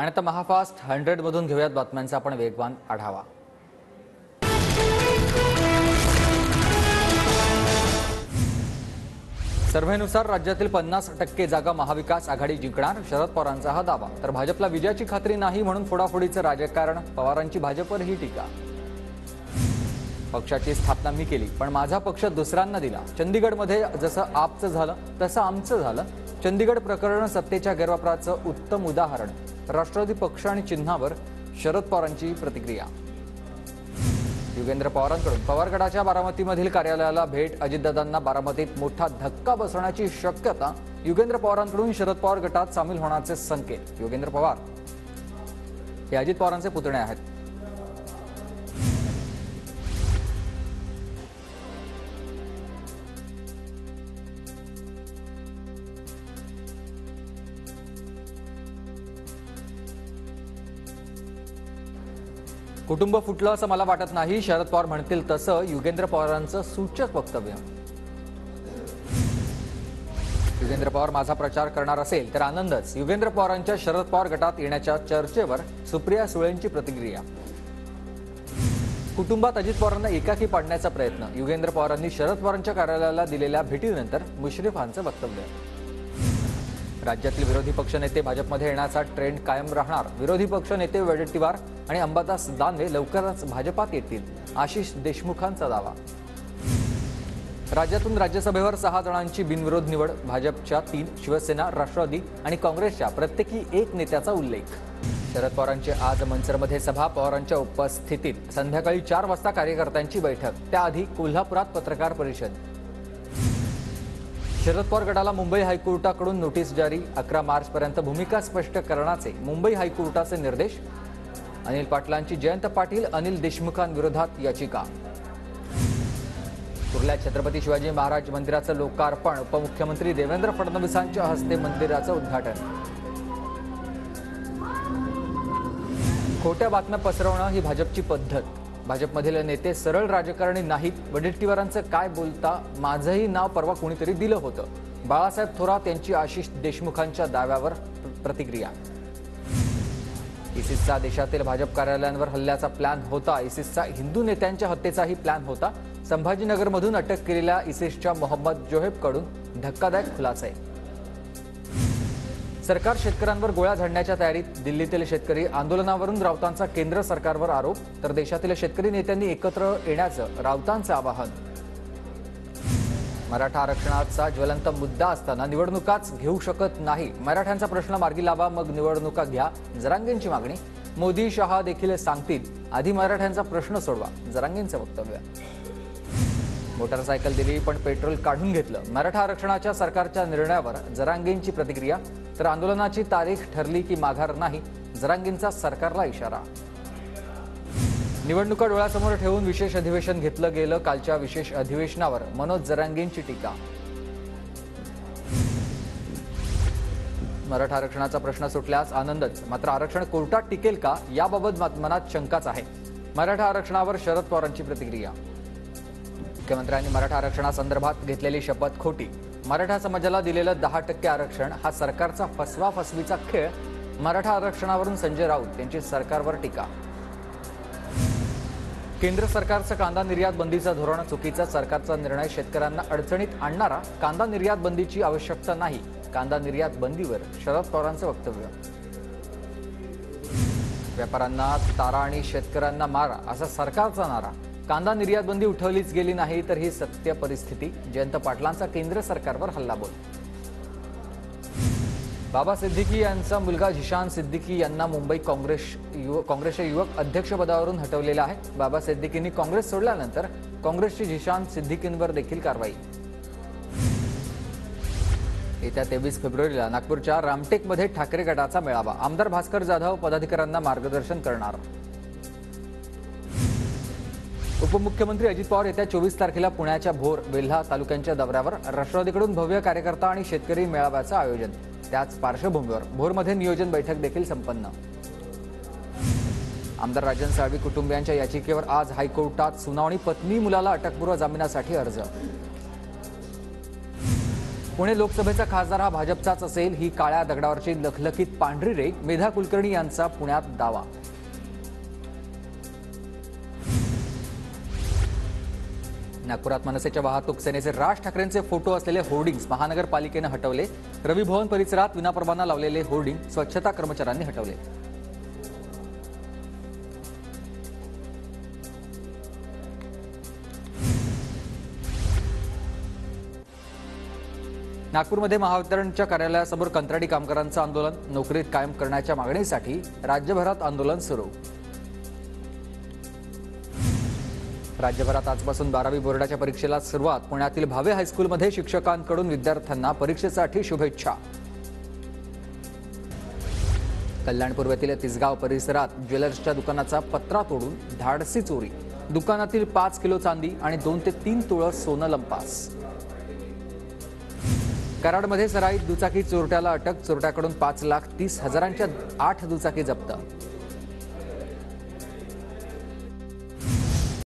आणि आता महाफास्ट 100 मधून घेऊयात बातम्यांचा आपण वेगवान आढावा। सर्व्हेनुसार राज्यातील 50% जागा महाविकास आघाडी जिंकणार, शरद पवारांचा हा दावा। तर भाजपला विजयाची खात्री नाही म्हणून फोडाफोडीचं राजकारण, पवारांची भाजपवर ही टीका। पक्षाची स्थापना मी केली पण माझा पक्ष दुसऱ्यांना दिला। चंदीगडमध्ये जसं आपचं झालं तसं आमचं झालं। चंदीगड प्रकरण सत्तेच्या गैरवापराचं उत्तम उदाहरण। राष्ट्रवादी पक्ष आणि चिन्हावर शरद पवारांची प्रतिक्रिया। युगेंद्र पवारांकडून पवार गटाच्या बारामतीमधील कार्यालयाला भेट, अजितदादांना बारामतीत मोठा धक्का बसण्याची शक्यता। युगेंद्र पवारांकडून शरद पवार गटात सामील होण्याचे संकेत। युगेंद्र पवार हे अजित पवारांचे पुतणे आहेत। कुटुंब फुटलं असं मला वाटत नाही, शरद पवार म्हणतील तसं युगेंद्र पवारांचं सूचक वक्तव्य। युगेंद्र पवार माझा प्रचार करणार असेल तर आनंदच। युगेंद्र पवारांच्या शरद पवार गटात येण्याच्या चर्चेवर सुप्रिया सुळेंची प्रतिक्रिया। कुटुंबात अजित पवारांना एकाकी पाडण्याचा प्रयत्न। युगेंद्र पवारांनी शरद पवारांच्या कार्यालयाला दिलेल्या भेटीनंतर मुश्रीफांचं वक्तव्य। राज्यातील विरोधी पक्षनेते भाजपमध्ये येण्याचा ट्रेंड कायम राहणार। विरोधी पक्षनेते वडेट्टीवार आणि अंबादास दानवे लवकरच भाजपात येतील, आशिष देशमुखांचा दावा। राज्यातून राज्यसभेवर 6 जणांची बिनविरोध निवड। भाजपच्या 3, शिवसेना, राष्ट्रवादी आणि काँग्रेसच्या प्रत्येकी 1 नेत्याचा उल्लेख। शरद पवारांची आज मंचरमध्ये सभा, पवारांच्या उपस्थितीत संध्याकाळी 4 वाजता कार्यकर्त्यांची बैठक। त्याआधी कोल्हापुरात पत्रकार परिषद। शरद पवार गटाला मुंबई हायकोर्टाकडून नोटीस जारी। 11 मार्चपर्यंत भूमिका स्पष्ट करण्याचे मुंबई हायकोर्टाचे निर्देश। अनिल पाटलांची जयंत पाटील, अनिल देशमुखांविरोधात याचिका। कुर्ल्यात छत्रपती शिवाजी महाराज मंदिराचं लोकार्पण। उपमुख्यमंत्री देवेंद्र फडणवीसांच्या हस्ते मंदिराचं उद्घाटन। खोट्या बातम्या पसरवणं ही भाजपची पद्धत। भाजपमधील नेते सरळ राजकारणी नाहीत। वडेट्टीवारांचं काय बोलता, माझंही नाव परवा कोणीतरी दिलं होतं। बाळासाहेब थोरात यांची आशिष देशमुखांच्या दाव्यावर प्रतिक्रिया। इसिसचा देशातील भाजप कार्यालयांवर हल्ल्याचा प्लॅन होता। इसिसचा हिंदू नेत्यांच्या हत्येचाही प्लॅन होता। संभाजीनगरमधून अटक केलेल्या इसिसच्या मोहम्मद जोहेबकडून धक्कादायक खुलासे। सरकार शेतकऱ्यांवर गोळ्या झाडण्याच्या तयारीत। दिल्लीतील शेतकरी आंदोलनावरून राऊतांचा केंद्र सरकारवर आरोप। तर देशातील शेतकरी नेत्यांनी एकत्र येण्याचं राऊतांचं आवाहन। मराठा आरक्षणाचा ज्वलंत मुद्दा असताना निवडणुकाच घेऊ शकत नाही। मराठ्यांचा प्रश्न मार्गी लावा, मग निवडणुका घ्या, जरांगेंची मागणी। मोदी, शहा देखील सांगतील, आधी मराठ्यांचा प्रश्न सोडवा, जरांगेंचं वक्तव्य। मोटारसायकल दिली पण पेट्रोल काढून घेतलं। मराठा आरक्षणाच्या सरकारच्या निर्णयावर जरांगेंची प्रतिक्रिया। तर आंदोलनाची तारीख ठरली की माघार नाही, जरांगेंचा सरकारला इशारा। निवडणुका डोळ्यासमोर ठेवून विशेष अधिवेशन घेतलं गेलं। कालच्या विशेष अधिवेशनावर मनोज जरांगेंची टीका। मराठा आरक्षणाचा प्रश्न सुटल्यास आनंदच, मात्र आरक्षण कोर्टात टिकेल का याबाबत मनात शंकाच आहे। मराठा आरक्षणावर शरद पवारांची प्रतिक्रिया। मुख्यमंत्र्यांनी मराठा आरक्षणासंदर्भात घेतलेली शपथ खोटी। मराठा समाजाला दिलेलं 10% आरक्षण हा सरकारचा फसवाफसवीचा खेळ। मराठा आरक्षणावरून संजय राऊत यांची सरकारवर टीका। केंद्र सरकारचं कांदा निर्यात बंदीचं धोरण चुकीचं। सरकारचा निर्णय शेतकऱ्यांना अडचणीत आणणारा। कांदा निर्यात बंदीची आवश्यकता नाही। कांदा निर्यात बंदीवर शरद पवारांचं वक्तव्य। व्यापाऱ्यांना तारा आणि शेतकऱ्यांना मारा असा सरकारचा नारा। कांदा निर्यात बंदी उठवलीच गेली नाही तर ही सत्य परिस्थिती। जयंत पाटलांचा केंद्र सरकारवर हल्लाबोल। बाबा सिद्दीकी यांचा मुलगा झिशान सिद्दीकी यांना मुंबई काँग्रेसच्या युवक अध्यक्षपदावरून हटवलेलं आहे। बाबा सिद्दीकींनी काँग्रेस सोडल्यानंतर काँग्रेसची झिशान सिद्दीकींवर देखील कारवाई। येत्या 23 फेब्रुवारीला नागपूरच्या रामटेकमध्ये ठाकरे गटाचा मेळावा। आमदार भास्कर जाधव पदाधिकाऱ्यांना मार्गदर्शन करणार। उपमुख्यमंत्री अजित पवार येत्या 24 तारखेला पुण्याच्या भोर, वेल्हा तालुक्यांच्या दौऱ्यावर। राष्ट्रवादीकडून भव्य कार्यकर्ता आणि शेतकरी मेळाव्याचं आयोजन। त्याच पार्श्वभूमीवर भोरमध्ये नियोजन बैठक देखील संपन्न। आमदार राजन साळवी कुटुंबियांच्या याचिकेवर आज हायकोर्टात सुनावणी। पत्नी मुलाला अटकपूर्व जामिनासाठी अर्ज। पुणे लोकसभेचा खासदार हा भाजपचाच असेल, ही काळ्या दगडावरची लखलखीत पांढरी रेघ, मेधा कुलकर्णी यांचा पुण्यात दावा. नागपुरात मनसेच्या वाहतूक सेनेचे राज ठाकरेंचे फोटो असलेले होर्डिंग्स महानगरपालिकेनं हटवले. रवी भवन परिसरात विनापरवाना लावलेले होर्डिंग स्वच्छता कर्मचाऱ्यांनी हटवले. नागपूरमध्ये महावितरणच्या कार्यालयासमोर कंत्राटी कामगारांचं आंदोलन. नोकरीत कायम करण्याच्या मागणीसाठी राज्यभरात आंदोलन सुरू. राज्यभरात आजपासून 12वी बोर्डाच्या परीक्षेला सुरुवात. पुण्यातील भावे हायस्कूलमध्ये शिक्षकांकडून विद्यार्थ्यांना परीक्षेसाठी शुभेच्छा. कल्याण पूर्वेतील तिसगाव परिसरात ज्वेलर्सच्या दुकानाचा पत्रा तोडून धाडसी चोरी. दुकानातील 5 किलो चांदी आणि 2 ते 3 तोळं सोनं लंपास. कराडमध्ये सराईत दुचाकी चोरट्याला अटक. चोरट्याकडून 5,30,000च्या 8 दुचाकी जप्त.